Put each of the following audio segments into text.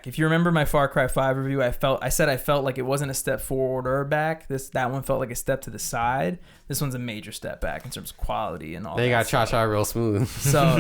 back. If you remember my Far Cry 5 review, I said I felt like it wasn't a step forward or back. That one felt like a step to the side. This one's a major step back in terms of quality and all that. They got cha-cha real smooth. So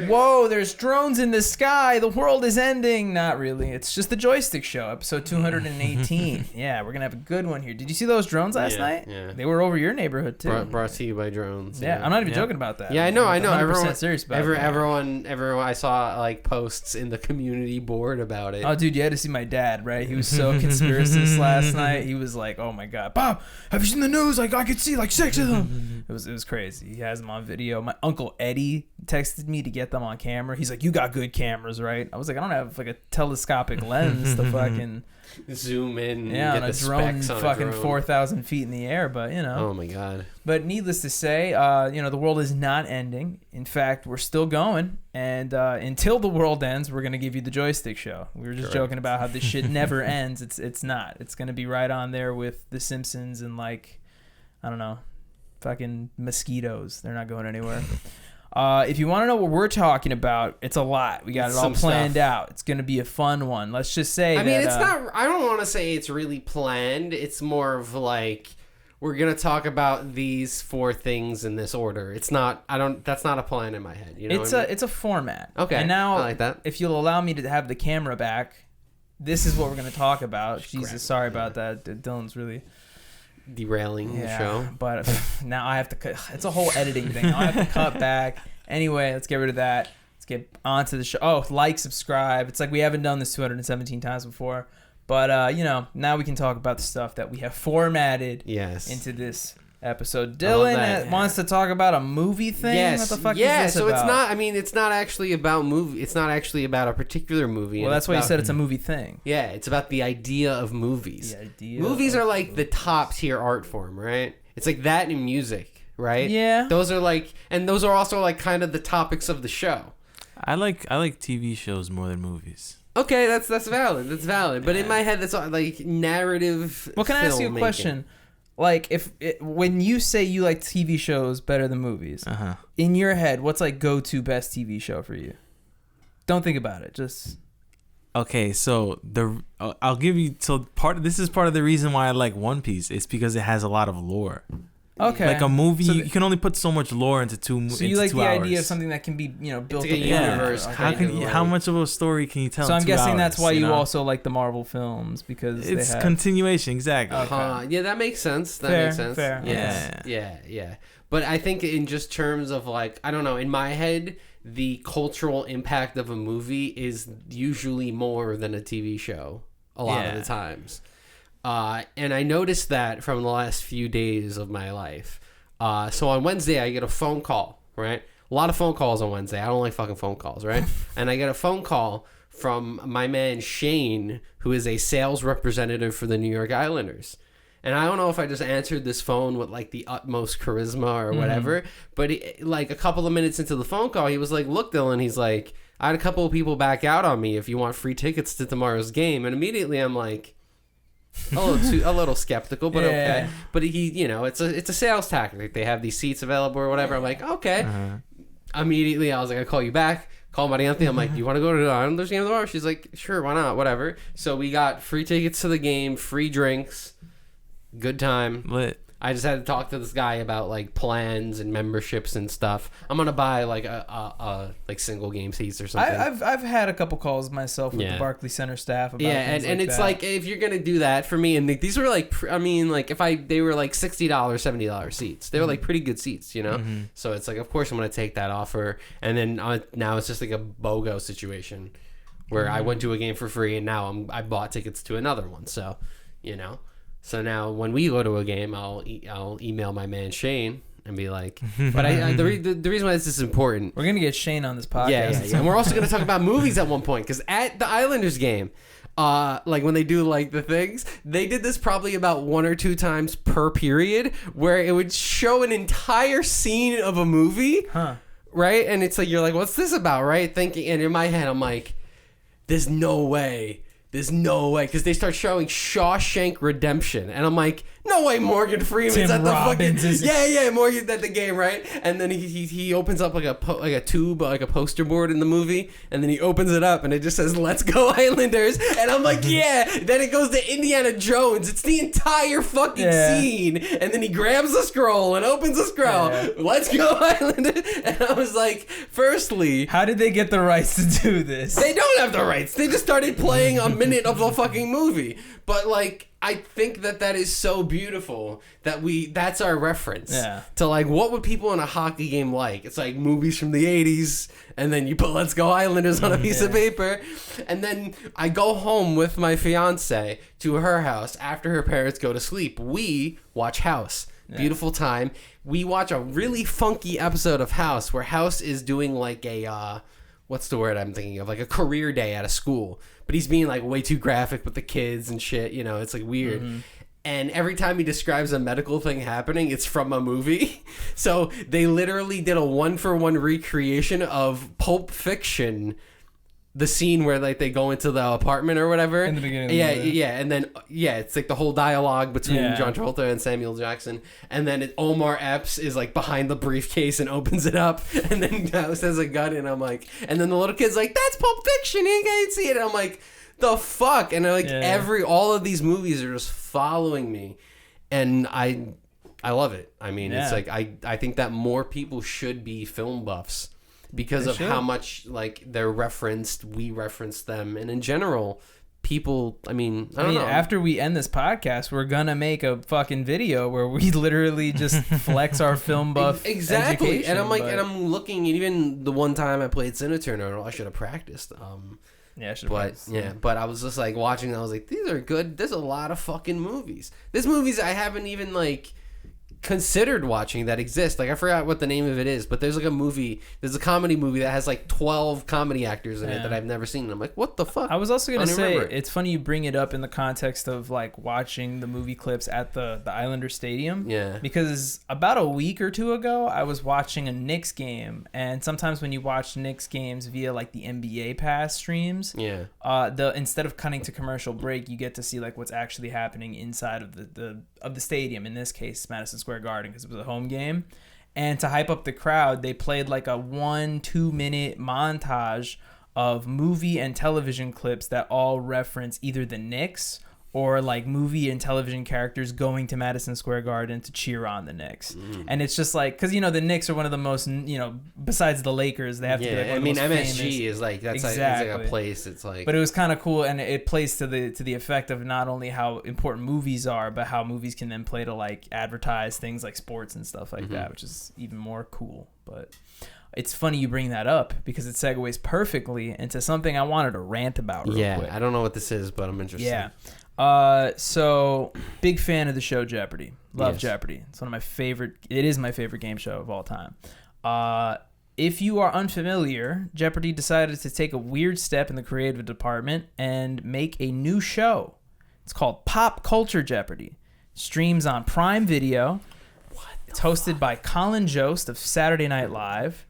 whoa, there's drones in the sky. The world is ending. Not really. It's just the Joystick Show, episode 218. Yeah, we're going to have a good one here. Did you see those drones last night? Yeah. They were over your neighborhood, too. Brought to you by drones. Yeah, I'm not even joking about that. Yeah, I know. I'm 100% Everyone, serious about everyone, I saw like posts in the community board about it. Oh, dude, you had to see my dad, right? He was so conspiracist last night. He was like, oh, my God. Bob, have you seen the news? Like, I could see like 6 of them. It was crazy. He has them on video. My Uncle Eddie texted me to get them on camera. He's like, you got good cameras, right? I was like, I don't have like a telescopic lens to fucking zoom in. Yeah, and get on a the drone specs on fucking a drone. 4,000 feet in the air, but you know. Oh my God. But needless to say, the world is not ending. In fact, we're still going. And until the world ends, we're gonna give you the Joystick Show. We were just joking about how this shit never ends. It's not. It's gonna be right on there with The Simpsons and like, I don't know, fucking mosquitoes. They're not going anywhere. If you want to know what we're talking about, it's a lot. We got it all planned out. It's going to be a fun one. Let's just say it's not... I don't want to say it's really planned. It's more of like, we're going to talk about these 4 things in this order. It's not... That's not a plan in my head. You know it's a format. Okay, and now, I like that. If you'll allow me to have the camera back, this is what we're going to talk about. Jesus, sorry about that. Dylan's really... derailing the show, but now I have to cut. It's a whole editing thing. I have to cut back. Anyway, let's get rid of that. Let's get onto the show. Oh, like, subscribe. It's like we haven't done this 217 times before, but now we can talk about the stuff that we have formatted into this episode. Dylan wants to talk about a movie thing. Yes. What the fuck is this so about? it's not. I mean, it's not actually about movie. It's not actually about a particular movie. Well, that's why you said it's a movie thing. Yeah, it's about the idea of movies. The idea. Movies are like the top tier art form, right? It's like that in music, right? Yeah. Those are like, and those are also like kind of the topics of the show. I like TV shows more than movies. Okay, that's valid. That's valid. But in my head, that's like narrative. Well, can I ask you a filmmaking. question? Like, when you say you like TV shows better than movies, in your head, what's like go-to best TV show for you? Don't think about it. Just okay. So I'll give you. So this is part of the reason why I like One Piece. It's because it has a lot of lore. Okay. Like a movie, you can only put so much lore into 2 hours. So you like the idea of something that can be, built it's up like a universe. How much of a story can you tell? So I'm guessing 2 hours, that's why you also like the Marvel films, because it's continuation, exactly. Yeah, that makes sense. Makes sense. Fair. Yeah. But I think in just terms of like, I don't know, in my head, the cultural impact of a movie is usually more than a TV show a lot of the times. And I noticed that from the last few days of my life. So on Wednesday, I get a phone call, right? A lot of phone calls on Wednesday. I don't like fucking phone calls, right? And I get a phone call from my man Shane, who is a sales representative for the New York Islanders. And I don't know if I just answered this phone with like the utmost charisma or whatever, but like a couple of minutes into the phone call, he was like, look, Dylan, he's like, I had a couple of people back out on me if you want free tickets to tomorrow's game. And immediately I'm like, a little skeptical, but okay. But he, it's a sales tactic. They have these seats available or whatever. I'm like, okay. Immediately, I was like, I call you back. Call Marianthi. I'm like, you want to go to the Islanders game tomorrow? She's like, sure, why not? Whatever. So we got free tickets to the game, free drinks, good time. Lit. I just had to talk to this guy about like plans and memberships and stuff. I'm gonna buy like a like single game seats or something. I've had a couple calls myself with the Barclays Center staff about and it's like if you're gonna do that for me, and these were like they were like $60, $70 seats. They were like pretty good seats, So it's like, of course I'm gonna take that offer, and then now it's just like a BOGO situation where I went to a game for free and now I bought tickets to another one. So So now when we go to a game, I'll email my man Shane and be like, but the reason why this is important. We're going to get Shane on this podcast. Yeah. And we're also going to talk about movies at one point, because at the Islanders game, like when they do like the things, they did this probably about 1 or 2 times per period, where it would show an entire scene of a movie, right? And it's like, you're like, what's this about, right? Thinking, and in my head, I'm like, there's no way, because they start showing Shawshank Redemption, and I'm like, no way, Morgan Freeman's Tim at the Robbins fucking Morgan's at the game, right? And then he opens up like a tube, like a poster board in the movie, and then he opens it up, and it just says "Let's Go Islanders," and I'm like, yeah. Then it goes to Indiana Jones. It's the entire fucking scene, and then he grabs the scroll and opens the scroll. Let's Go Islanders, and I was like, firstly, how did they get the rights to do this? They don't have the rights. They just started playing a minute of the fucking movie, but like, I think that is so beautiful that that's our reference to like, what would people in a hockey game like? It's like movies from the 80s, and then you put "Let's Go Islanders" on a piece of paper, and then I go home with my fiance to her house after her parents go to sleep. We watch House. Beautiful time. We watch a really funky episode of House where House is doing like a what's the word I'm thinking of? Like a career day at a school. But he's being like way too graphic with the kids and shit. You know, it's like weird. And every time he describes a medical thing happening, it's from a movie. So they literally did a 1-for-1 recreation of Pulp Fiction, the scene where like they go into the apartment or whatever. In the beginning of the movie. And then it's like the whole dialogue between John Travolta and Samuel Jackson, and then Omar Epps is like behind the briefcase and opens it up, and then House has a gun, and I'm like, and then the little kid's like, "That's Pulp Fiction, you can't see it." And I'm like, the fuck? And like all of these movies are just following me, and I love it. I mean, it's like I think that more people should be film buffs, because of how much like they're referenced, we reference them, and in general, people. I mean, I don't know. After we end this podcast, we're gonna make a fucking video where we literally just flex our film buff. Exactly, and I'm like, and I'm looking. Even the one time I played Cineturner, I should have practiced. But I was just like watching, and I was like, these are good. There's a lot of fucking movies. There's movies I haven't even like considered watching that exist. Like, I forgot what the name of it is, but there's like there's a comedy movie that has like 12 comedy actors in it that I've never seen, and I'm like, what the fuck? I was also gonna say, it's funny you bring it up in the context of like watching the movie clips at the Islander Stadium, because about a week or two ago I was watching a Knicks game, and sometimes when you watch Knicks games via like the NBA Pass streams, instead of cutting to commercial break, you get to see like what's actually happening inside of the stadium, in this case Madison Square Garden, because it was a home game. And to hype up the crowd, they played like a 1-2 minute montage of movie and television clips that all reference either the Knicks or like movie and television characters going to Madison Square Garden to cheer on the Knicks. And it's just like, because the Knicks are one of the most, besides the Lakers, they have to be like one of the most MSG famous. is like, that's it's like a place. It's like, but it was kind of cool, and it plays to the effect of not only how important movies are, but how movies can then play to like advertise things like sports and stuff like that, which is even more cool. But it's funny you bring that up, because it segues perfectly into something I wanted to rant about real quick. I don't know what this is, but I'm interested. So big fan of the show Jeopardy. Love Jeopardy. It's one of my favorite. It is my favorite game show of all time. If you are unfamiliar, Jeopardy decided to take a weird step in the creative department and make a new show. It's called Pop Culture Jeopardy. Streams on Prime Video. It's hosted by Colin Jost of Saturday Night Live.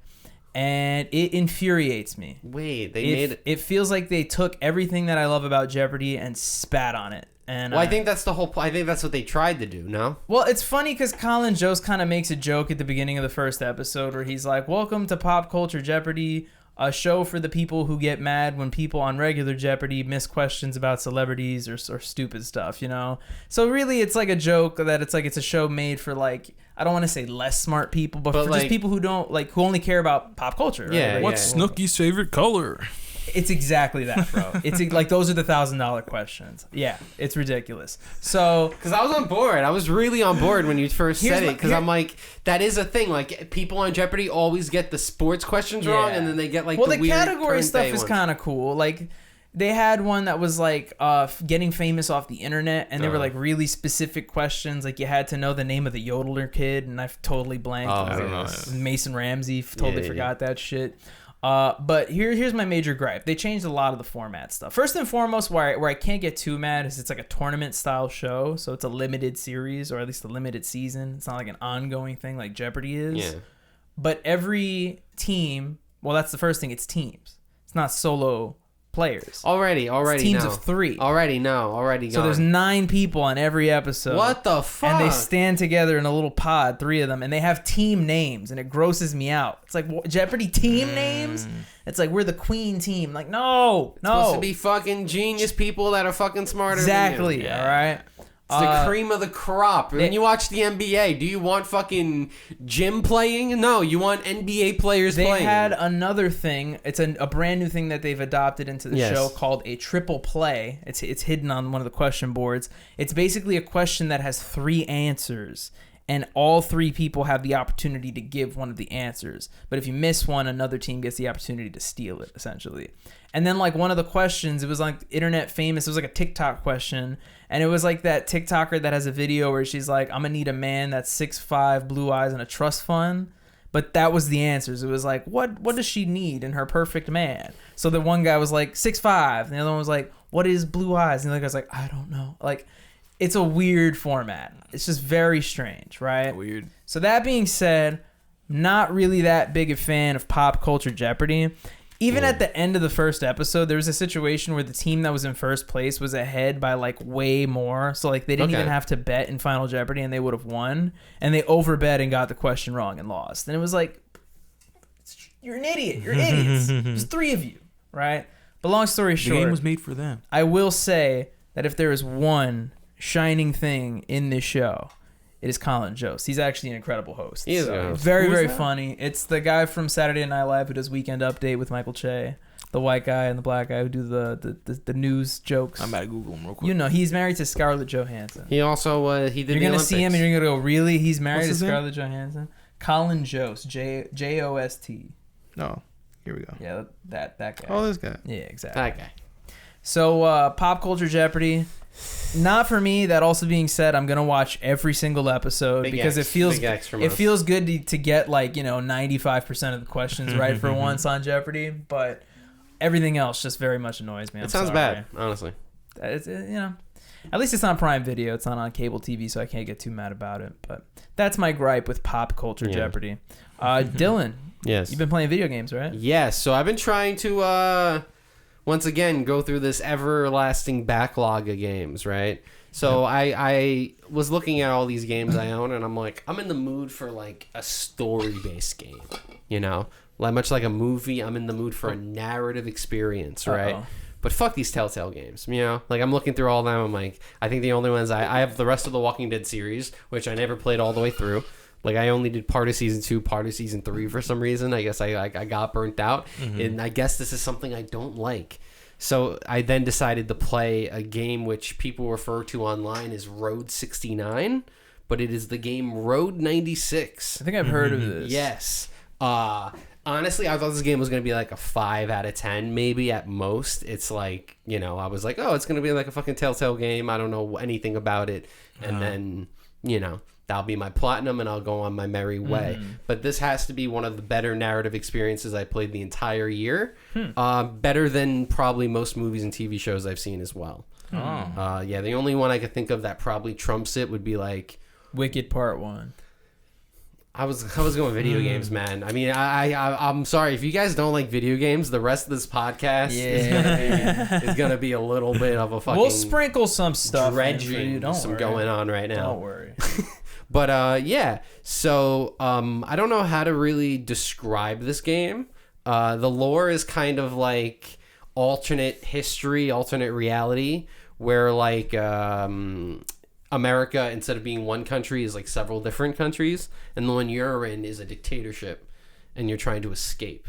And it infuriates me. Wait, it feels like they took everything that I love about Jeopardy and spat on it. And I think that's the whole. I think that's what they tried to do. No. Well, it's funny because Colin Jost kind of makes a joke at the beginning of the first episode where he's like, "Welcome to Pop Culture Jeopardy, a show for the people who get mad when people on regular Jeopardy miss questions about celebrities or stupid stuff, So really, it's like a joke that it's a show made for like, I don't want to say less smart people, but for like, just people who don't like, who only care about pop culture. Right? Yeah. What's Snooki's favorite color? It's exactly that, bro. It's like, those are the $1,000 questions. Yeah, it's ridiculous. So, because I was on board, I was really on board when you first said it, because I'm like, that is a thing. Like, people on Jeopardy always get the sports questions wrong, and then they get like the weird category stuff is kind of cool. Like, they had one that was like getting famous off the internet, and they were like really specific questions. Like, you had to know the name of the yodeler kid, and I've totally blanked. I don't know. Mason Ramsey. Totally forgot that shit. But here's my major gripe. They changed a lot of the format stuff. First and foremost, where I can't get too mad is it's like a tournament style show, so it's a limited series or at least a limited season. It's not like an ongoing thing like Jeopardy is. Yeah. But every team, well, that's the first thing. It's teams. It's not solo players. Already it's teams no. of 3. Already gone. So there's 9 people on every episode. What the fuck? And they stand together in a little pod, 3 of them, and they have team names, and it grosses me out. It's like Jeopardy team names. It's like we're the Queen team. Like no. It's supposed to be fucking genius people that are fucking smarter than you. Exactly. All right. It's the cream of the crop. When you watch the NBA, do you want fucking Jim playing? No, you want NBA players playing. They had another thing. It's a brand new thing that they've adopted into the show called a triple play. It's hidden on one of the question boards. It's basically a question that has 3 answers, and all 3 people have the opportunity to give one of the answers. But if you miss one, another team gets the opportunity to steal it, essentially. And then like one of the questions, it was like internet famous. It was like a TikTok question. And it was like that TikToker that has a video where she's like, I'm going to need a man that's 6'5", blue eyes, and a trust fund. But that was the answers. It was like, what does she need in her perfect man? So the one guy was like 6'5", and the other one was like, what is blue eyes? And the other guy's like, I don't know. Like, it's a weird format. It's just very strange, right? Weird. So that being said, not really that big a fan of Pop Culture Jeopardy. Even at the end of the first episode, there was a situation where the team that was in first place was ahead by like way more. So like they didn't even have to bet in Final Jeopardy and they would have won. And they overbet and got the question wrong and lost. And it was like, you're an idiot. You're idiots. There's 3 of you, right? But long story short, the game was made for them. I will say that if there is one shining thing in this show, it is Colin Jost. He's actually an incredible host. He is very, very funny. It's the guy from Saturday Night Live who does Weekend Update with Michael Che, the white guy and the black guy who do the news jokes. I'm about to Google him real quick. You know, he's married to Scarlett Johansson. He also he did. You're gonna gonna see him and you're gonna go, really? He's married to What's his name? Scarlett Johansson. Colin Jost, Jost. Oh, here we go. Yeah, that guy. Oh, this guy. Yeah, exactly. That guy. So Pop Culture Jeopardy. Not for me. That also being said, I'm gonna watch every single episode because it feels good to get like 95% of the questions right for once on Jeopardy, but everything else just very much annoys me. It sounds bad, honestly. It's, at least it's on Prime Video. It's not on cable TV, so I can't get too mad about it. But that's my gripe with Pop Culture Jeopardy. Dylan, yes, you've been playing video games, right? Yes. So I've been trying to once again go through this everlasting backlog of games, right? So I was looking at all these games I own, and I'm like, I'm in the mood for like a story-based game, like much like a movie. I'm in the mood for a narrative experience, right? But fuck these Telltale games, like I'm looking through all of them. I'm like, I think the only ones I have the rest of the Walking Dead series, which I never played all the way through. Like I only did part of season 2, part of season 3 for some reason. I guess I got burnt out, and I guess this is something I don't like. So I then decided to play a game which people refer to online as Road 69, but it is the game Road 96. I think I've heard of this. Yes. Honestly, I thought this game was going to be like a 5 out of 10, maybe at most. It's like, I was like, oh, it's going to be like a fucking Telltale game. I don't know anything about it. And then, that'll be my platinum and I'll go on my merry way. But this has to be one of the better narrative experiences I played the entire year. Better than probably most movies and TV shows I've seen as well. The only one I could think of that probably trumps it would be like Wicked Part 1. I was going video games, man. I mean, I'm sorry if you guys don't like video games. The rest of this podcast is gonna be a little bit of a fucking. We'll sprinkle some stuff. Dredging, going on right now. Don't worry. But so I don't know how to really describe this game. The lore is kind of like alternate history, alternate reality, where like America, instead of being one country, is like several different countries, and the one you're in is a dictatorship, and you're trying to escape.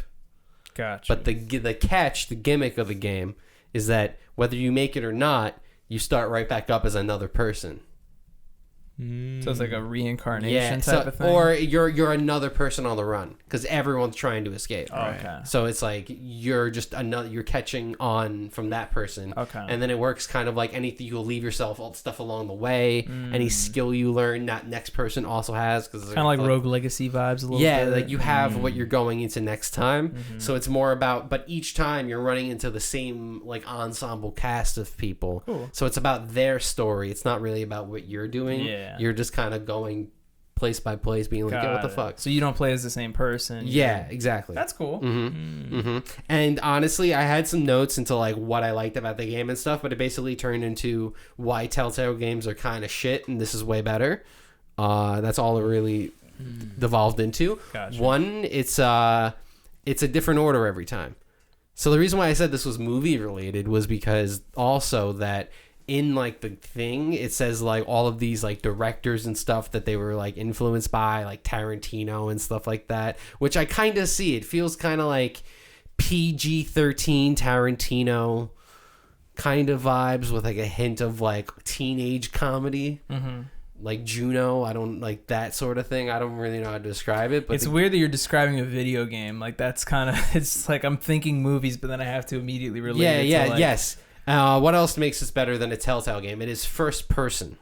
Gotcha. But the gimmick of the game is that whether you make it or not, you start right back up as another person. So it's like a reincarnation type of thing? Or you're another person on the run because everyone's trying to escape. Oh, okay. So it's like you're just another. You're catching on from that person. Okay. And then it works kind of like anything. You'll leave yourself all the stuff along the way. Any skill you learn, that next person also has. Because kind of like Rogue Legacy vibes a little bit. Yeah, like you have what you're going into next time. So it's more about, but each time you're running into the same like ensemble cast of people. Cool. So it's about their story. It's not really about what you're doing. Yeah. You're just kind of going place by place, being like, "Yeah, what the fuck?" So you don't play as the same person. Yeah, exactly. That's cool. And honestly, I had some notes into like what I liked about the game and stuff, but it basically turned into why Telltale games are kind of shit, and this is way better. That's all it really devolved into. Gotcha. One, it's a different order every time. So the reason why I said this was movie related was because also that in like the thing, it says like all of these like directors and stuff that they were like influenced by, like Tarantino and stuff like that, which I kind of see. It feels kind of like PG-13 Tarantino kind of vibes with like a hint of like teenage comedy. Like Juno, I don't like that sort of thing. I don't really know how to describe it, but it's weird that you're describing a video game. Like that's kind of, it's like I'm thinking movies, but then I have to immediately relate it to like, yes. What else makes this better than a Telltale game? It is first person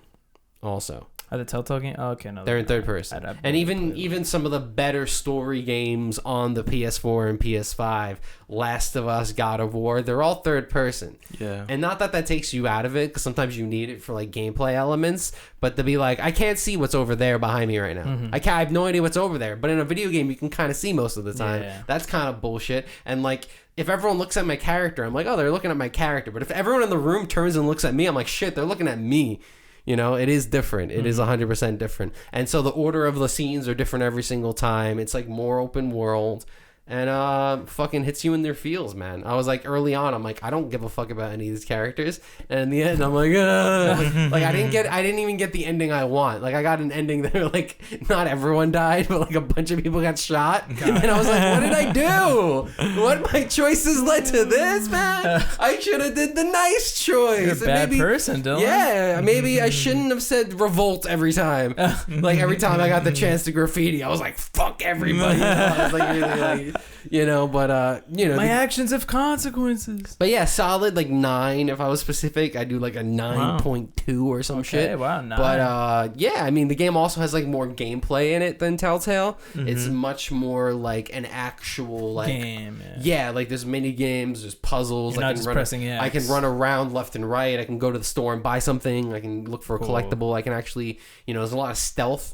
also. Are the Telltale game? Oh, okay, no. They're in third person. And even some of the better story games on the PS4 and PS5, Last of Us, God of War, they're all third person. Yeah. And not that takes you out of it, because sometimes you need it for like gameplay elements, but to be like, I can't see what's over there behind me right now. I have no idea what's over there. But in a video game, you can kind of see most of the time. Yeah. That's kind of bullshit. And like, if everyone looks at my character, I'm like, oh, they're looking at my character. But if everyone in the room turns and looks at me, I'm like, shit, they're looking at me. You know, it is different. It is 100% different. And so the order of the scenes are different every single time. It's like more open world. And fucking hits you in their feels, man. I was like, early on, I'm like, I don't give a fuck about any of these characters. And in the end, I'm like, like I didn't even get the ending I want. Like I got an ending that like not everyone died, but like a bunch of people got shot. And I was like, what did I do? What my choices led to this, man? I should have did the nice choice. You're a bad person, Dylan. Yeah, maybe I shouldn't have said revolt every time. Like every time I got the chance to graffiti, I was like, fuck everybody. I was like, really like, you know, but you know, my actions have consequences. But yeah, solid like 9. If I was specific, I'd do like a 9.2 or some shit. Wow, 9. But yeah, I mean, the game also has like more gameplay in it than Telltale. It's much more like an actual like game. Yeah, like there's mini games, there's puzzles. You're not just pressing X. I can run around left and right. I can go to the store and buy something. I can look for a collectible. I can actually, you know, there's a lot of stealth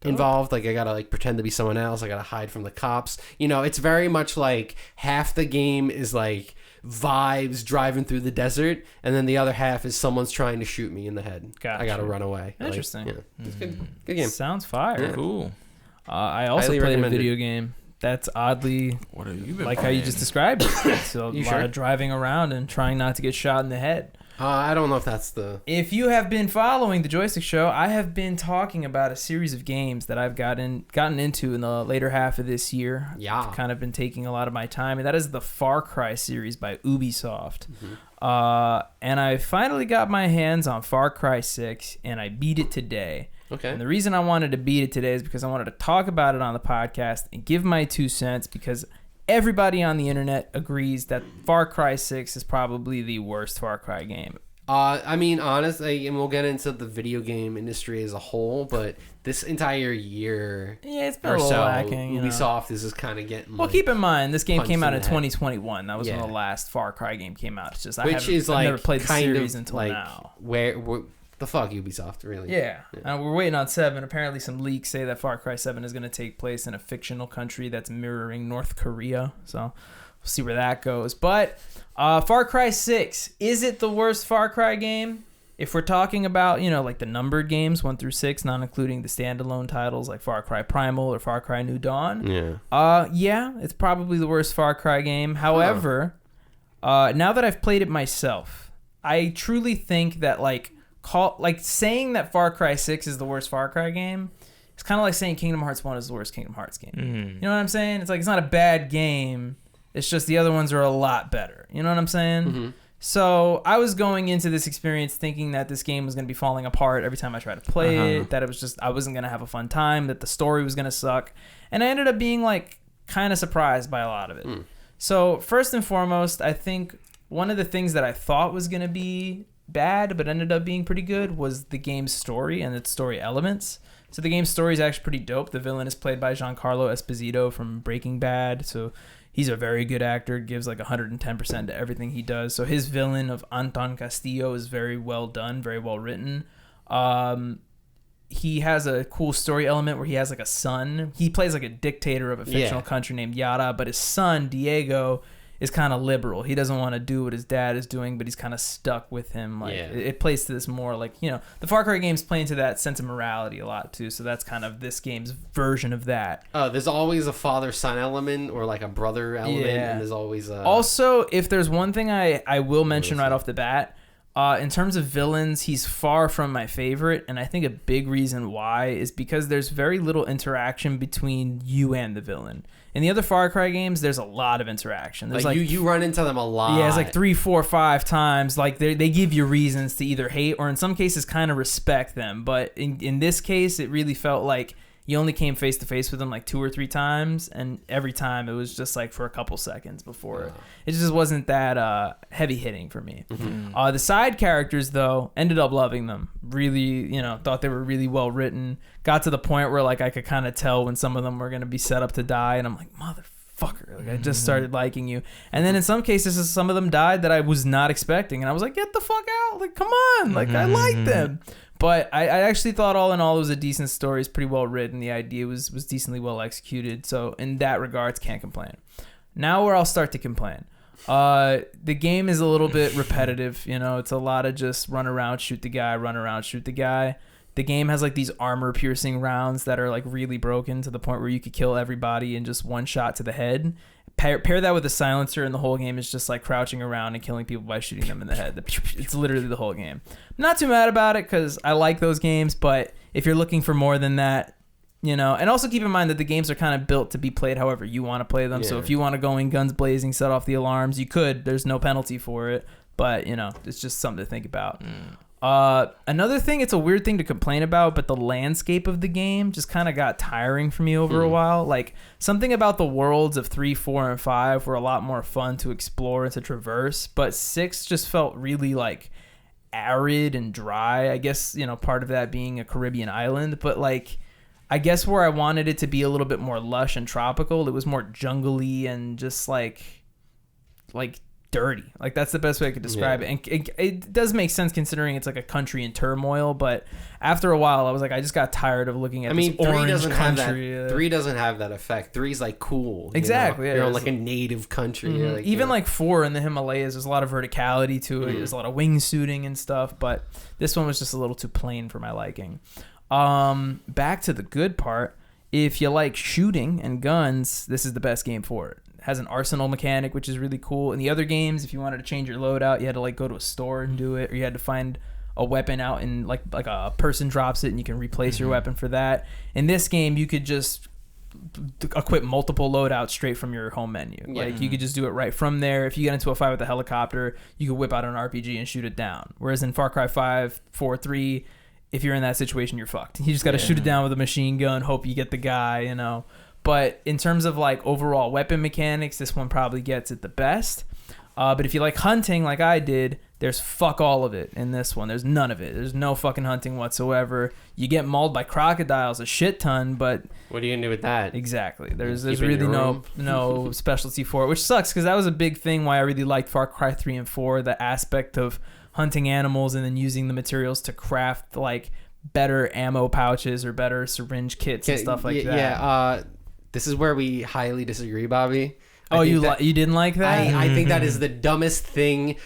involved. Like I gotta like pretend to be someone else. I gotta hide from the cops. You know, it's very much like half the game is like vibes driving through the desert, and then the other half is someone's trying to shoot me in the head. Gotcha. I gotta run away. Interesting. Like, yeah, it's good game. Sounds fire. Yeah. Cool. I also Highly played a recommended. video game that's oddly What have you been like how you just described it. So a You lot sure? of driving around and trying not to get shot in the head. I don't know if that's the. If you have been following the Joystick Show, I have been talking about a series of games that I've gotten into in the later half of this year. Yeah. I've kind of been taking a lot of my time, and that is the Far Cry series by Ubisoft. And I finally got my hands on Far Cry 6, and I beat it today. Okay. And the reason I wanted to beat it today is because I wanted to talk about it on the podcast and give my 2 cents, because everybody on the internet agrees that Far Cry 6 is probably the worst Far Cry game. I mean, honestly, and we'll get into the video game industry as a whole, but this entire year Yeah, it's been or a little so, lacking. You know. Ubisoft is just kind of getting. Well, like, keep in mind, this game punched came out in in the head. 2021. That was when Yeah. the last Far Cry game came out. It's just which is I've like never played the kind series of until like now. where the fuck Ubisoft really? Yeah, we're waiting on 7. Apparently, some leaks say that Far Cry 7 is going to take place in a fictional country that's mirroring North Korea. So we'll see where that goes. But Far Cry 6, is it the worst Far Cry game? If we're talking about, you know, like the numbered games 1 through 6, not including the standalone titles like Far Cry Primal or Far Cry New Dawn. Yeah, it's probably the worst Far Cry game. However, now that I've played it myself, I truly think that saying that Far Cry 6 is the worst Far Cry game, it's kind of like saying Kingdom Hearts 1 is the worst Kingdom Hearts game. You know what I'm saying? It's like it's not a bad game. It's just the other ones are a lot better. You know what I'm saying? So I was going into this experience thinking that this game was going to be falling apart every time I tried to play it, that it was just, I wasn't going to have a fun time, that the story was going to suck. And I ended up being like kind of surprised by a lot of it. So first and foremost, I think one of the things that I thought was going to be bad, but ended up being pretty good, was the game's story and its story elements. So the game's story is actually pretty dope. The villain is played by Giancarlo Esposito from Breaking Bad. So he's a very good actor, gives like 110% to everything he does. So his villain of Anton Castillo is very well done, very well written. He has a cool story element where he has like a son. He plays like a dictator of a fictional country named Yara, but his son, Diego, is kind of liberal. He doesn't want to do what his dad is doing, but he's kind of stuck with him. Like it plays to this more like, you know, the Far Cry games play into that sense of morality a lot too. So that's kind of this game's version of that. There's always a father-son element or like a brother element, and there's always a... Also, if there's one thing I will mention right off the bat, in terms of villains, he's far from my favorite, and I think a big reason why is because there's very little interaction between you and the villain. In the other Far Cry games, there's a lot of interaction. There's like you run into them a lot. Yeah, it's like 3, 4, 5 times. Like they give you reasons to either hate or in some cases kind of respect them. But in this case, it really felt like you only came face to face with them like 2 or 3 times, and every time it was just like for a couple seconds before. It just wasn't that heavy hitting for me. The side characters though, ended up loving them. Really, you know, thought they were really well written. Got to the point where like I could kind of tell when some of them were going to be set up to die, and I'm like, motherfucker, like I just started liking you. And then in some cases, some of them died that I was not expecting, and I was like, get the fuck out, like come on, like I like them. But I actually thought all in all it was a decent story. It's pretty well written. The idea was decently well executed. So in that regards, can't complain. Now where I'll start to complain. The game is a little bit repetitive. You know, it's a lot of just run around, shoot the guy, run around, shoot the guy. The game has like these armor piercing rounds that are like really broken to the point where you could kill everybody in just one shot to the head. Pair that with a silencer, and the whole game is just like crouching around and killing people by shooting them in the head. It's literally the whole game. I'm not too mad about it because I like those games, but if you're looking for more than that, you know, and also keep in mind that the games are kind of built to be played however you want to play them. So if you want to go in guns blazing, set off the alarms, you could. There's no penalty for it, but you know, it's just something to think about. Another thing, it's a weird thing to complain about, but the landscape of the game just kind of got tiring for me over a while. Like something about the worlds of 3, 4, and 5 were a lot more fun to explore and to traverse, but 6 just felt really like arid and dry. I guess, you know, part of that being a Caribbean island, but like I guess where I wanted it to be a little bit more lush and tropical, it was more jungly and just like dirty. Like that's the best way I could describe it. And it does make sense considering it's like a country in turmoil, but after a while I was like, I just got tired of looking at this orange country. 3 doesn't have that effect. 3's like cool. Exactly. You know? You're on like a native country. Like, even like 4 in the Himalayas, there's a lot of verticality to it. There's a lot of wingsuiting and stuff, but this one was just a little too plain for my liking. Back to the good part. If you like shooting and guns, this is the best game for it. Has an arsenal mechanic, which is really cool. In the other games, if you wanted to change your loadout, you had to like go to a store and do it, or you had to find a weapon out and like a person drops it and you can replace your weapon for that. In this game, you could just equip multiple loadouts straight from your home menu. Like you could just do it right from there. If you get into a fight with a helicopter, you could whip out an RPG and shoot it down. Whereas in Far Cry 5, 4, 3, if you're in that situation, you're fucked. You just got to shoot it down with a machine gun, hope you get the guy, you know. But in terms of like overall weapon mechanics, this one probably gets it the best. But if you like hunting like I did, there's fuck all of it in this one. There's none of it. There's no fucking hunting whatsoever. You get mauled by crocodiles a shit ton, but what are you gonna do with that? Exactly. There's really no specialty for it, which sucks because that was a big thing why I really liked Far Cry 3 and 4, the aspect of hunting animals and then using the materials to craft like better ammo pouches or better syringe kits and stuff like that. Yeah, this is where we highly disagree, Bobby. You didn't like that? I think that is the dumbest thing.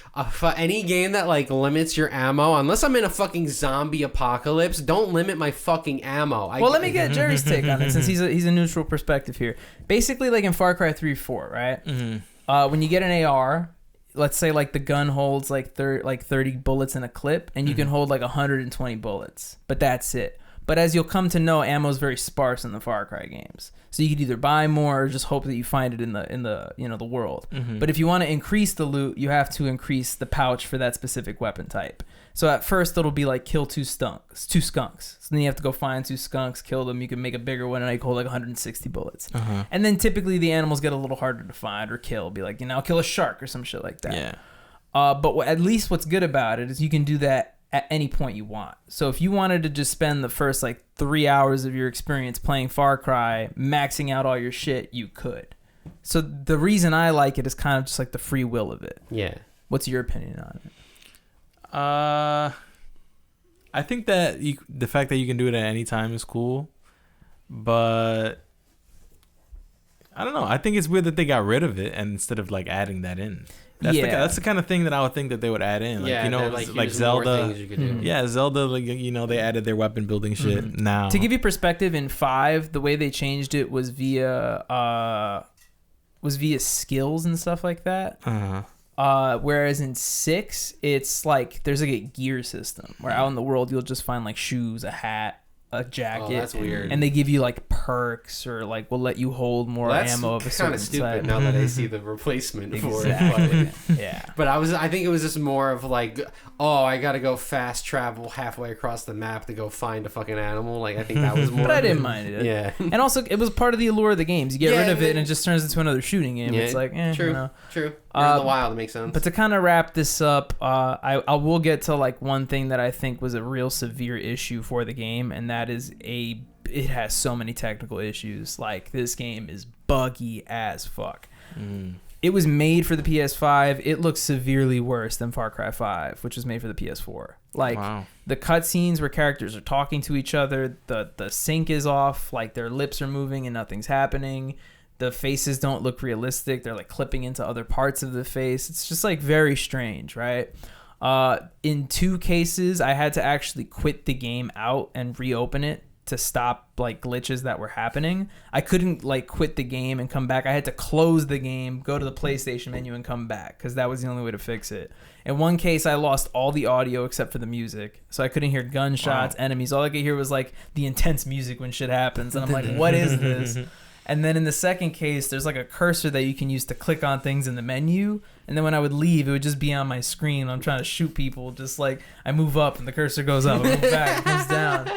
Any game that like limits your ammo, unless I'm in a fucking zombie apocalypse, don't limit my fucking ammo. Let me get Jerry's take on it since he's a neutral perspective here. Basically, like in Far Cry 3, 4, right? When you get an AR, let's say like the gun holds like 30 bullets in a clip, and you can hold like 120 bullets, but that's it. But as you'll come to know, ammo is very sparse in the Far Cry games. So you could either buy more or just hope that you find it in the the world. But if you want to increase the loot, you have to increase the pouch for that specific weapon type. So at first it'll be like kill two skunks. So then you have to go find 2 skunks, kill them. You can make a bigger one, and I hold like 160 bullets. And then typically the animals get a little harder to find or kill. Be like, I'll kill a shark or some shit like that. Yeah. But at least what's good about it is you can do that at any point you want. So if you wanted to just spend the first like 3 hours of your experience playing Far Cry, maxing out all your shit, you could. So the reason I like it is kind of just like the free will of it. Yeah. What's your opinion on it? I think that the fact that you can do it at any time is cool, but I don't know. I think it's weird that they got rid of it and instead of like adding that in. That's the kind of thing that I would think that they would add in. Like, like Zelda. Yeah, Zelda, like, they added their weapon building shit now. To give you perspective, in 5, the way they changed it was via skills and stuff like that. Whereas in 6, it's like there's like a gear system where out in the world you'll just find like shoes, a hat, a jacket. Oh, that's weird. And they give you like perks or like will let you hold more ammo of a certain That's kind of stupid type. now that I see the replacement for Exactly. it. Yeah. But I think it was just more of like, I gotta go fast travel halfway across the map to go find a fucking animal. Like, I think that was more. But I didn't mind it. Yeah. And also, it was part of the allure of the games. You get rid of it and it just turns into another shooting game. It's like, true. True. You're in the wild, it makes sense. But to kind of wrap this up, I will get to like one thing that I think was a real severe issue for the game, and that is it has so many technical issues. Like, this game is buggy as fuck. It was made for the PS5. It looks severely worse than Far Cry 5, which was made for the PS4. Like, the cutscenes where characters are talking to each other, the sync is off, like their lips are moving and nothing's happening. The faces don't look realistic. They're like clipping into other parts of the face. It's just like very strange, right? In 2 cases, I had to actually quit the game out and reopen it to stop like glitches that were happening. I couldn't like quit the game and come back. I had to close the game, go to the PlayStation menu and come back because that was the only way to fix it. In one case, I lost all the audio except for the music. So I couldn't hear gunshots, enemies. All I could hear was like the intense music when shit happens. And I'm like, what is this? And then in the second case, there's like a cursor that you can use to click on things in the menu. And then when I would leave, it would just be on my screen. I'm trying to shoot people. Just like I move up and the cursor goes up. I move back, it goes down.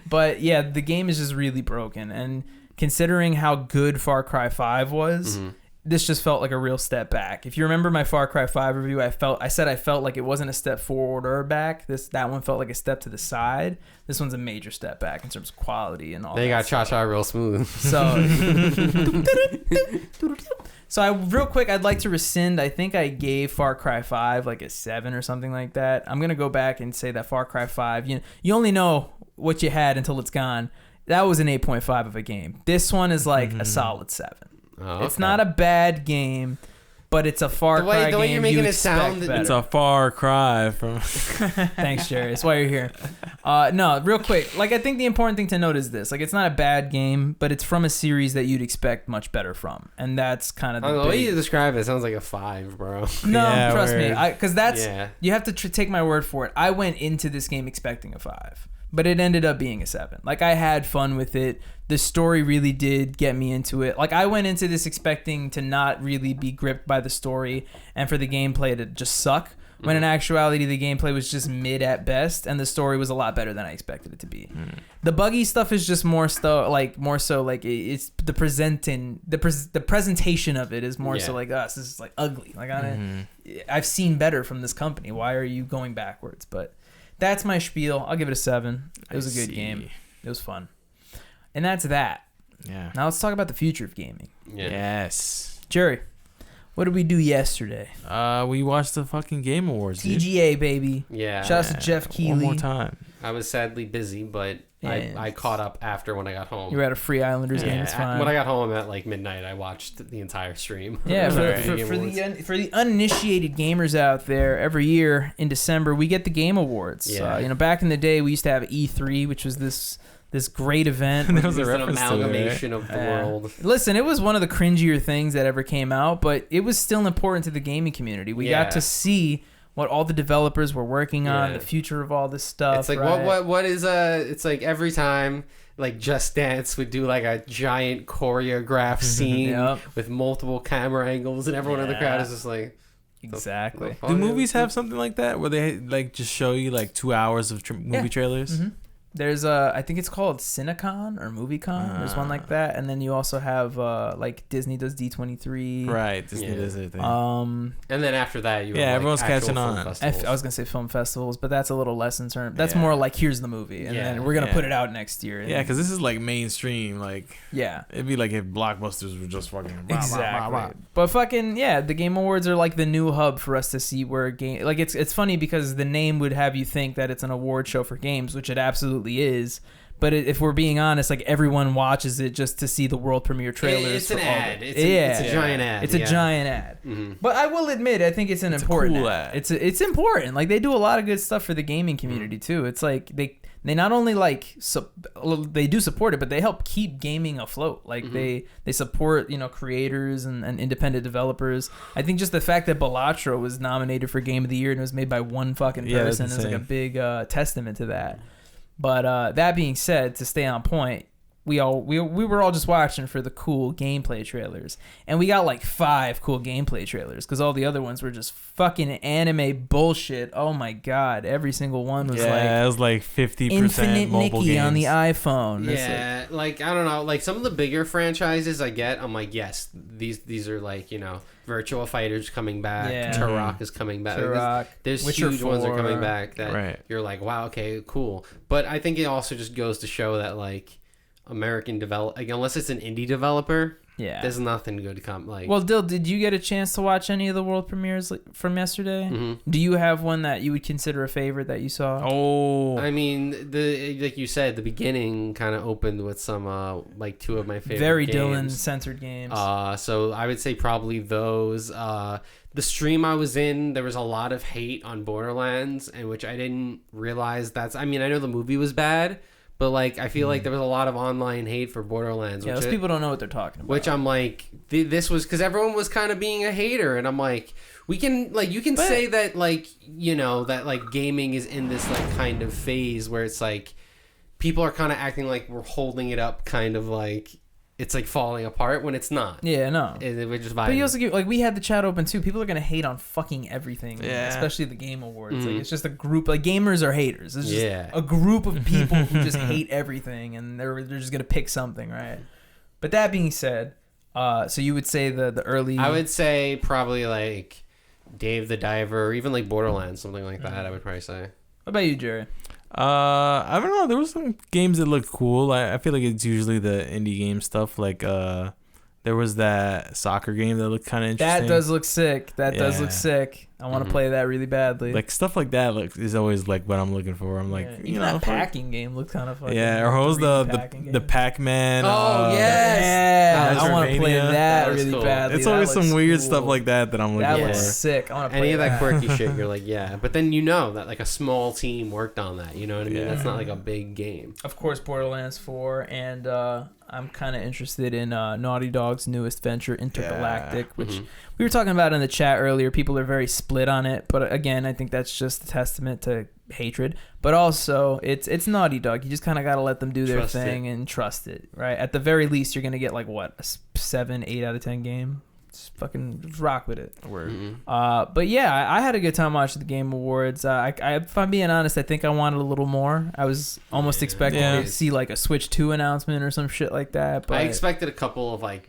But yeah, the game is just really broken. And considering how good Far Cry 5 was, this just felt like a real step back. If you remember my Far Cry 5 review, I said I felt like it wasn't a step forward or back. That one felt like a step to the side. This one's a major step back in terms of quality and all that. They got cha-cha real smooth. So real quick, I'd like to rescind. I think I gave Far Cry 5 like a 7 or something like that. I'm going to go back and say that Far Cry 5, you only know what you had until it's gone. That was an 8.5 of a game. This one is like a solid 7. Oh, okay. It's not a bad game, but it's a Far Cry game. The way you're making it sound, it's a far cry from. Thanks, Jerry. That's why you're here. No, real quick. Like, I think the important thing to note is this: like, it's not a bad game, but it's from a series that you'd expect much better from, and that's kind of the way you describe it. Sounds like a 5, bro. No, trust me, because that's you have to take my word for it. I went into this game expecting a 5. But it ended up being a 7. Like, I had fun with it. The story really did get me into it. Like, I went into this expecting to not really be gripped by the story and for the gameplay to just suck. When in actuality, the gameplay was just mid at best, and the story was a lot better than I expected it to be. The buggy stuff is just more so like it's the presentation of it is more so like this is like ugly. Like, I've seen better from this company. Why are you going backwards? But that's my spiel. I'll give it a 7. It was a good game. It was fun. And that's that. Yeah. Now let's talk about the future of gaming. Yeah. Yes. Jerry, what did we do yesterday? We watched the fucking Game Awards. TGA, baby. Yeah. Shout out to Jeff Keighley. One more time. I was sadly busy, but I caught up after when I got home. You were at a Free Islanders game. It's fine. When I got home at like midnight, I watched the entire stream. Yeah, for the uninitiated gamers out there, every year in December we get the Game Awards. Yeah. Back in the day we used to have E3, which was this great event. That was an amalgamation of the world. Listen, it was one of the cringier things that ever came out, but it was still important to the gaming community. We got to see what all the developers were working on, Yeah. the future of all this stuff. It's like right? what is it's like every time like Just Dance would do like a giant choreographed scene Yep. with multiple camera angles and everyone in the crowd Yeah. is just like Exactly. the fuck Do is movies this? have something like that where they like just show you like 2 hours of movie trailers? Mhm. There's I think it's called CineCon or MovieCon. There's one like that, and then you also have like Disney does D23. Right, Disney Yeah. does their thing. And then after that, you Yeah, have, everyone's like, actual catching film on. festivals. I was gonna say film festivals, but that's a little less in term. That's Yeah. more like here's the movie, and Yeah. then we're gonna Yeah. put it out next year. And Yeah, because this is like mainstream. Like yeah. it'd be like if blockbusters were just fucking Exactly. But fucking yeah, the Game Awards are like the new hub for us to see where game. Like it's funny because the name would have you think that it's an award show for games, which it absolutely is. But if we're being honest, like everyone watches it just to see the world premiere trailers. It's an for all ad. the- It's a giant ad. It's a giant ad. Mm-hmm. But I will admit, I think it's an It's a important cool ad. ad. It's important. Like they do a lot of good stuff for the gaming community too. It's like they not only like they do support it, but they help keep gaming afloat. Like they support creators and independent developers. I think just the fact that Balatro was nominated for Game of the Year and it was made by one fucking Yeah, that's person is like a insane. big testament to that. But that being said, to stay on point, we were all just watching for the cool gameplay trailers, and we got like 5 cool gameplay trailers because all the other ones were just fucking anime bullshit. Oh my god, every single one was Yeah, it was like 50% Infinite mobile Nikki games. on the iPhone. It's Yeah, like I don't know, like some of the bigger franchises I get, I'm like, yes, these are like Virtua Fighter's coming back, Yeah. Turok is coming back. Turok, There's Witcher huge ones that are 4. coming back that Right. you're like, wow, okay, cool. But I think it also just goes to show that like American unless it's an indie developer, yeah. there's nothing good to come. Like, Well, Dill, did you get a chance to watch any of the world premieres from yesterday? mhm. Do you have one that you would consider a favorite that you saw? Oh, I mean, like you said, the beginning kind of opened with some like 2 of my favorite Very games. Dylan censored games. So I would say probably those. The stream I was in, there was a lot of hate on Borderlands, and which I didn't realize I know the movie was bad, but like I feel like there was a lot of online hate for Borderlands. yeah, those people don't know what they're talking about. Which I'm like, this was because everyone was kind of being a hater, and I'm like, you can say that like that like gaming is in this like kind of phase where it's like people are kind of acting like we're holding it up, kind of like it's like falling apart when it's not. Yeah, no. We're just But vibing. you also get, like, we had the chat open too. People are gonna hate on fucking everything, Yeah. especially the Game Awards. Mhm. Like, it's just a group. Like, gamers are haters. It's just Yeah. a group of people who just hate everything, and they're just gonna pick something, right? But that being said, so you would say the early. I would say probably like Dave the Diver, or even like Borderlands, something like that. I would probably say. What about you, Jerry? I don't know. There was some games that looked cool. I feel like it's usually the indie game stuff. Like there was that soccer game that looked kind of interesting. That does look sick. That does look Yeah. sick. I want to play that really badly. Like stuff like that is always like what I'm looking for. I'm like, Yeah. you Even know, that packing game looked kind of fucking. yeah. Or what was the 3D packing the game. Pac-Man? Oh, yes! Yeah, That I want to play Metroidvania. that That was really cool. badly. It's That always some looks weird cool. stuff like that I'm looking That for. looks sick. I want to play Any of that that. quirky shit, you're like, yeah. But then that like a small team worked on that. You know what I mean? Yeah. That's not like a big game. Of course, Borderlands 4, and I'm kind of interested in Naughty Dog's newest venture, Intergalactic, which Mhm. we were talking about in the chat earlier. People are very split on it, but again, I think that's just a testament to hatred. But also, it's Naughty Dog. You just kind of got to let them do their Trust thing and trust it, right? At the very least, you're gonna get like what, a 7, 8 out of 10 game. Just fucking rock with it. Word. Mhm. But yeah, I had a good time watching the Game Awards. If I'm being honest, I think I wanted a little more. I was almost expecting Yeah. to see like a Switch 2 announcement or some shit like that. But I expected a couple of like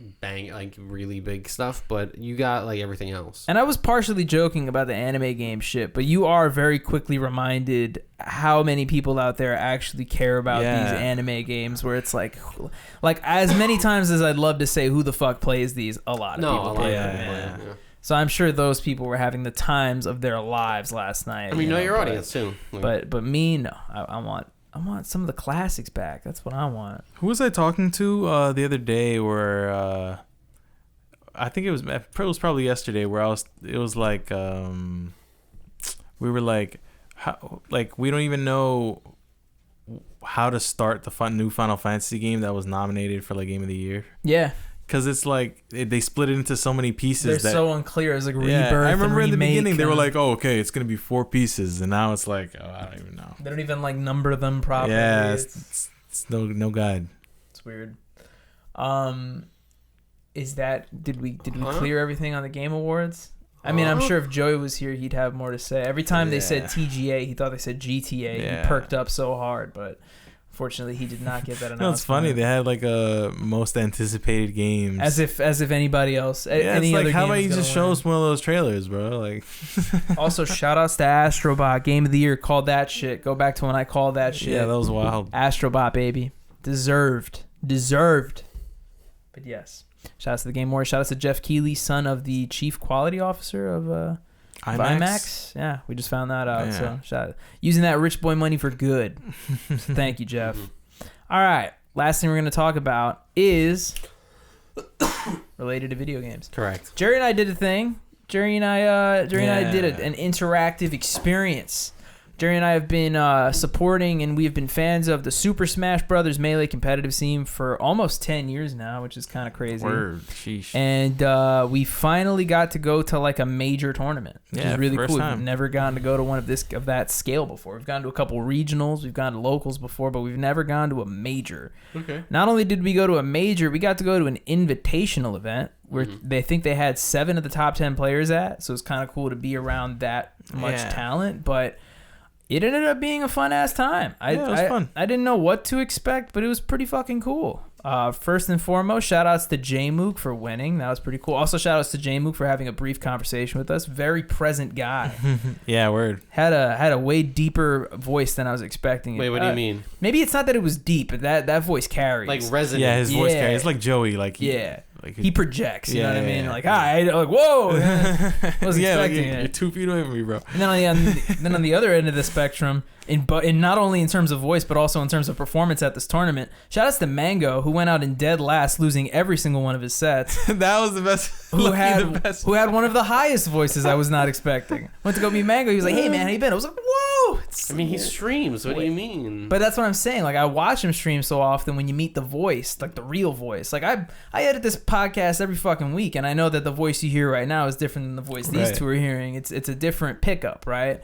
really big stuff, but you got like everything else. and I was partially joking about the anime game shit, but you are very quickly reminded how many people out there actually care about Yeah. these anime games. Where it's like as many times as I'd love to say who the fuck plays these, a lot of No, people a lot play of them, people, man. yeah. So I'm sure those people were having the times of their lives last night. I mean, you know your but- audience too. Like, But me, no. I want some of the classics back. That's what I want. Who was I talking to the other day? Where I think it was probably yesterday. Where it was like we were like, we don't even know how to start the new Final Fantasy game that was nominated for like Game of the Year. Yeah. because it's like they split it into so many pieces. They're so unclear. It's like rebirth. Yeah, I remember in the beginning they were and like, "Oh, okay, it's gonna be 4 pieces," and now it's like, "Oh, I don't even know." they don't even like number them properly. Yeah, it's no guide. It's weird. Is that did we clear everything on the Game Awards? I mean, I'm sure if Joey was here, he'd have more to say. Every time they said TGA, he thought they said GTA. Yeah. He perked up so hard, but unfortunately, he did not get that announcement. No, it's funny. They had like a most anticipated games. As if anybody else. Yeah, any it's like, other how game about is you gonna just show win. us one of those trailers, bro? Like, Also, shout outs to Astrobot. Game of the Year. Called that shit. Go back to when I called that shit. yeah, that was wild. Astrobot, baby. Deserved. But yes. Shout outs to the Game Awards. Shout outs to Jeff Keighley, son of the chief quality officer of IMAX. Yeah, we just found that out. Yeah. So shout out. Using that rich boy money for good. So thank you, Jeff. All right. Last thing we're going to talk about is related to video games. Correct. Jerry and I did a thing. Jerry and I did an interactive experience. Jerry and I have been supporting and we have been fans of the Super Smash Brothers Melee competitive scene for almost 10 years now, which is kind of crazy. Word. Sheesh. And we finally got to go to like a major tournament, which is really first cool. time. We've never gotten to go to one of that scale before. We've gone to a couple regionals, we've gone to locals before, but we've never gone to a major. Okay. Not only did we go to a major, we got to go to an invitational event where they think they had 7 of the top 10 players at. So it's kind of cool to be around that much talent, but it ended up being a fun ass time. It was fun. I didn't know what to expect, but it was pretty fucking cool. First and foremost, shout outs to J-Mook for winning. That was pretty cool. Also, shout outs to J-Mook for having a brief conversation with us. Very present guy. Yeah, word. Had a way deeper voice than I was expecting. Wait, what do you mean? Maybe it's not that it was deep, but that voice carries. Like resonant. Yeah, his voice Yeah. carries. It's like Joey. Like he projects. You know what I mean? yeah. Like, hi, like, whoa. I wasn't yeah, like expecting you're it. 2 feet away from me, bro. And then on the other end of the spectrum, in not only in terms of voice but also in terms of performance at this tournament, shout outs to Mango, who went out in dead last, losing every single one of his sets. That was the best. Who had the one of the highest voices I was not expecting. Went to go meet Mango. He was like, "Hey man, how you been?" I was like, "Whoa!" I mean, he streams. What do you mean? But that's what I'm saying. Like, I watch him stream so often. When you meet the voice, like the real voice, like I edit this podcast every fucking week, and I know that the voice you hear right now is different than the voice these two are hearing. It's a different pickup, right?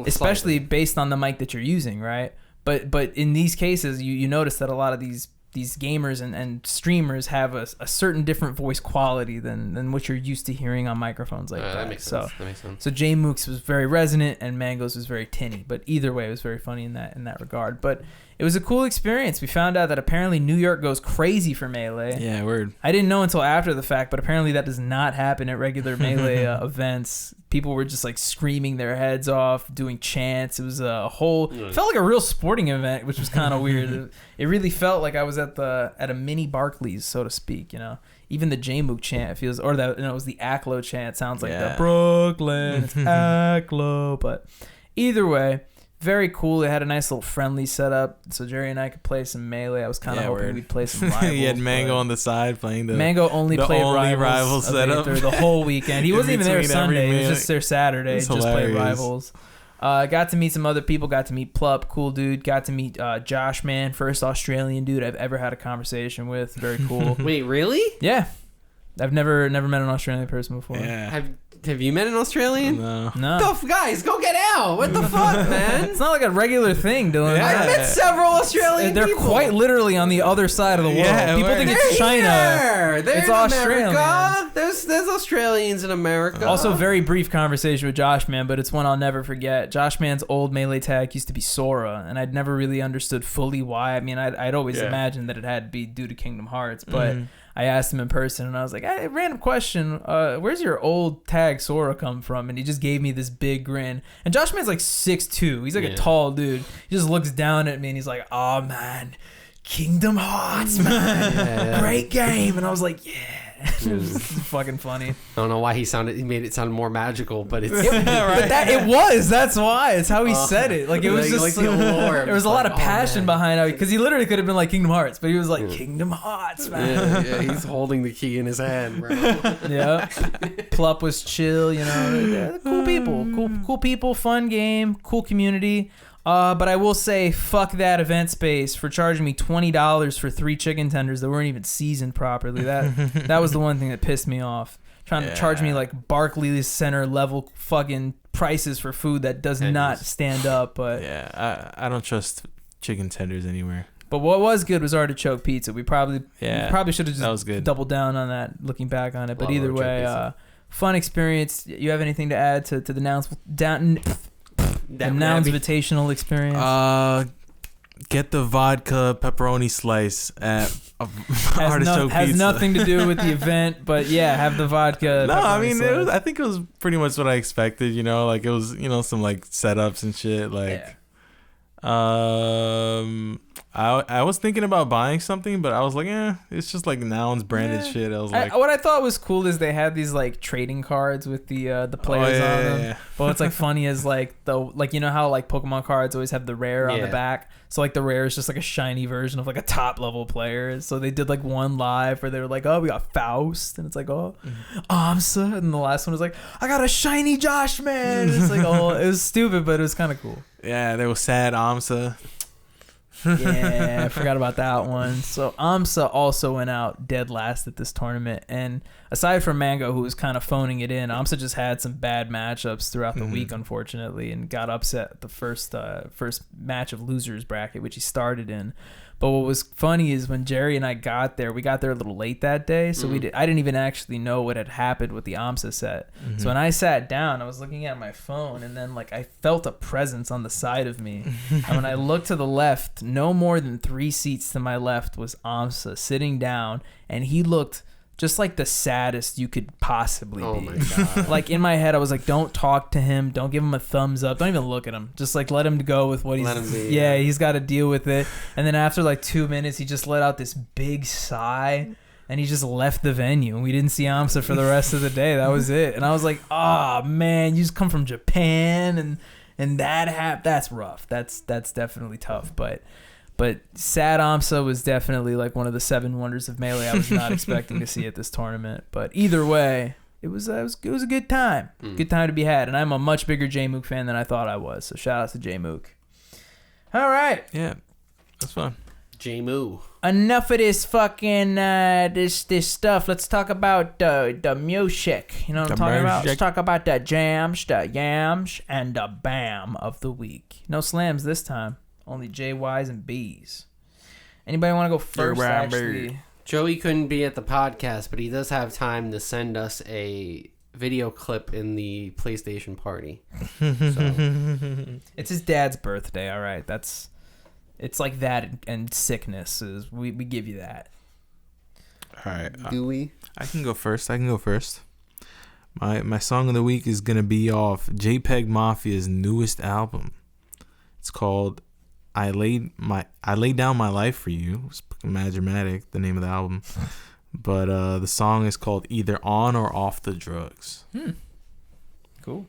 Especially based on the mic that you're using, right? But in these cases, you notice that a lot of these gamers and streamers have a certain different voice quality than what you're used to hearing on microphones like that. That makes sense. That makes sense. So J Mooks was very resonant and Mango's was very tinny, but either way, it was very funny in that regard. But it was a cool experience. We found out that apparently New York goes crazy for Melee. Yeah, word. I didn't know until after the fact, but apparently that does not happen at regular Melee events. People were just like screaming their heads off, doing chants. It was a whole, it felt like a real sporting event, which was kind of weird. It really felt like I was at a mini Barclays, so to speak. You know, even the J-Mook chant, it feels, or that, it was the Aklo chant. Sounds like the Brooklyn, it's Aklo. But either way, very cool. They had a nice little friendly setup, so Jerry and I could play some Melee. I was kind of hoping we'd play some Rivals. He had Mango on the side playing the Mango only played Rivals setup the whole weekend. He wasn't even there Sunday. He was just there Saturday. It's just hilarious. played Rivals. Got to meet some other people. Got to meet Plup, cool dude. Got to meet Josh Man, first Australian dude I've ever had a conversation with. Very cool. Wait, really? Yeah, I've never met an Australian person before. Yeah. Have you met an Australian? No. Guys, go get out! What the fuck, man? It's not like a regular thing, Dylan. Yeah. I met several Australian They're people. quite literally on the other side of the world. Yeah, People think They're it's China. Here. They're It's in Australians. America. There's Australians in America. Also, very brief conversation with Josh Man, but it's one I'll never forget. Josh Man's old Melee tag used to be Sora, and I'd never really understood fully why. I mean, I'd always imagined that it had to be due to Kingdom Hearts, but I asked him in person, and I was like, hey, random question, where's your old tag Sora come from? And he just gave me this big grin. And Josh Man's like 6'2". He's like a tall dude. He just looks down at me, and he's like, oh, man, Kingdom Hearts, man. Great game. And I was like, yeah. It was fucking funny. I don't know why he made it sound more magical, but it's But it was. That's why. It's how he said it. Like, it was just the allure. There was a lot of passion behind it, because he literally could have been like Kingdom Hearts, but he was like Kingdom Hearts, man. Yeah, he's holding the key in his hand, bro. Yeah. Plup was chill, you know. They're cool people. Cool people, fun game, cool community. But I will say, fuck that event space for charging me $20 for 3 chicken tenders that weren't even seasoned properly. That was the one thing that pissed me off. Trying to charge me like Barclays Center level fucking prices for food that does not stand up. But yeah, I don't trust chicken tenders anywhere. But what was good was artichoke pizza. We probably should have just doubled down on that looking back on it. But either way, fun experience. You have anything to add to the Nouns invitational experience? Get the vodka pepperoni slice at artichoke pizza. Has nothing to do with the event, but yeah, have the vodka. No, I mean, I think it was pretty much what I expected. You know, like it was, some like setups and shit. Like, I was thinking about buying something, but I was like, it's just like Nouns branded shit. I was like, what I thought was cool is they had these like trading cards with the players on them. Yeah. But what's like funny is like you know how like Pokemon cards always have the rare on the back. So like the rare is just like a shiny version of like a top level player. So they did like one live where they were like, oh, we got Faust, and it's like, oh, Amsa, and the last one was like, I got a shiny Josh man. It's like, oh, it was stupid, but it was kind of cool. Yeah, there was sad Amsa. Yeah, I forgot about that one. So Amsa also went out dead last at this tournament, and aside from Mango, who was kind of phoning it in, Amsa just had some bad matchups throughout the week, unfortunately, and got upset at the first match of losers bracket, which he started in. But what was funny is when Jerry and I got there, we got there a little late that day, so I didn't even actually know what had happened with the Amsa set. So when I sat down, I was looking at my phone, and then like I felt a presence on the side of me. And when I looked to the left, no more than 3 seats to my left was Amsa sitting down, and he looked just like the saddest you could possibly be. Oh my God. Like in my head, I was like, don't talk to him. Don't give him a thumbs up. Don't even look at him. Just like let him go with what he's got to deal with it. And then after like 2 minutes, he just let out this big sigh and he just left the venue. And we didn't see Amsa for the rest of the day. That was it. And I was like, oh man, you just come from Japan and that's rough. That's definitely tough. But sad Amsa was definitely like one of the 7 wonders of Melee I was not expecting to see at this tournament. But either way, it was a good time. Good time to be had. And I'm a much bigger J-Mook fan than I thought I was. So shout out to J-Mook. All right. Yeah, that's fun. J-Moo. Enough of this fucking this stuff. Let's talk about the music. You know what I'm talking about? Let's talk about the jams, the yams, and the bam of the week. No slams this time. Only JYs and Bs. Anybody want to go first, actually? Joey couldn't be at the podcast, but he does have time to send us a video clip in the PlayStation party. So. It's his dad's birthday, all right? It's like that and sickness. We give you that. All right. Do we? I can go first. My song of the week is going to be off JPEGMAFIA's newest album. It's called I laid down my life for you. It's mad dramatic, the name of the album. But the song is called Either On or Off the Drugs. Cool.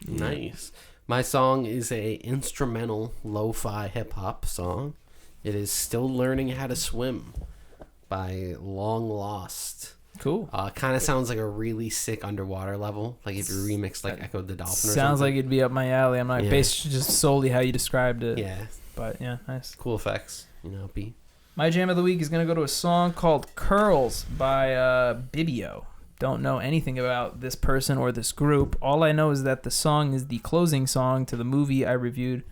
Nice. My song is a instrumental lo-fi hip-hop song. It is Still Learning How to Swim by Longlost. Cool. Kind of sounds like a really sick underwater level. Like if you remix like Echo the Dolphin or something. Sounds like it'd be up my alley. I'm not based just solely how you described it. Yeah. But yeah, nice. Cool effects, B. My jam of the week is going to go to a song called Curls by Bibio. Don't know anything about this person or this group. All I know is that the song is the closing song to the movie I reviewed.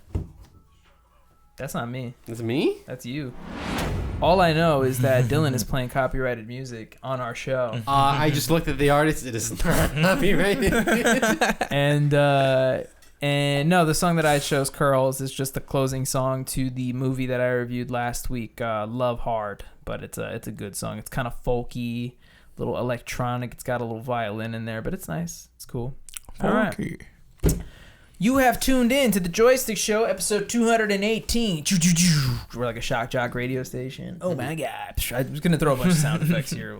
That's not me. That's me? That's you. All I know is that Dylan is playing copyrighted music on our show. I just looked at the artist. It is not copyrighted. And no, the song that I chose, Curls, is just the closing song to the movie that I reviewed last week, Love Hard. But it's a good song. It's kind of folky, a little electronic. It's got a little violin in there, but it's nice. It's cool. All right. You have tuned in to the Joystick Show, episode 218. We're like a shock jock radio station. Oh my God. I was going to throw a bunch of sound effects here.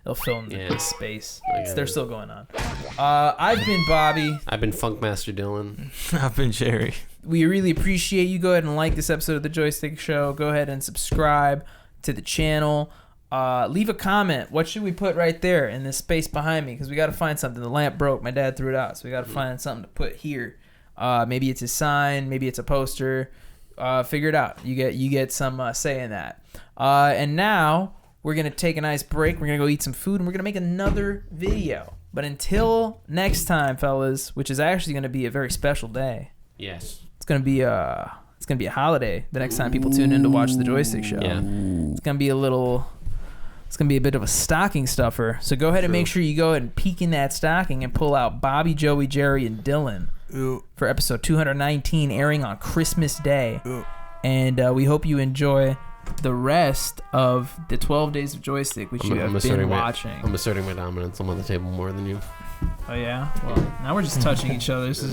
They'll fill in this space. They're still going on. I've been Bobby. I've been Funkmaster Dylan. I've been Jerry. We really appreciate you. Go ahead and like this episode of the Joystick Show. Go ahead and subscribe to the channel. Leave a comment. What should we put right there in this space behind me? Because we got to find something. The lamp broke. My dad threw it out. So we got to find something to put here. Maybe it's a sign. Maybe it's a poster. Figure it out. You get some say in that. And now we're going to take a nice break. We're going to go eat some food, and we're going to make another video. But until next time, fellas, which is actually going to be a very special day. Yes. It's going to be a holiday the next time people tune in to watch the Joystick Show. Yeah. It's going to be a bit of a stocking stuffer. So go ahead and make sure you go ahead and peek in that stocking and pull out Bobby, Joey, Jerry, and Dylan for episode 219, airing on Christmas Day. And we hope you enjoy the rest of the 12 Days of Joystick, which you have been watching. I'm asserting my dominance. I'm on the table more than you. Oh, yeah? Well, now we're just touching each other. This is...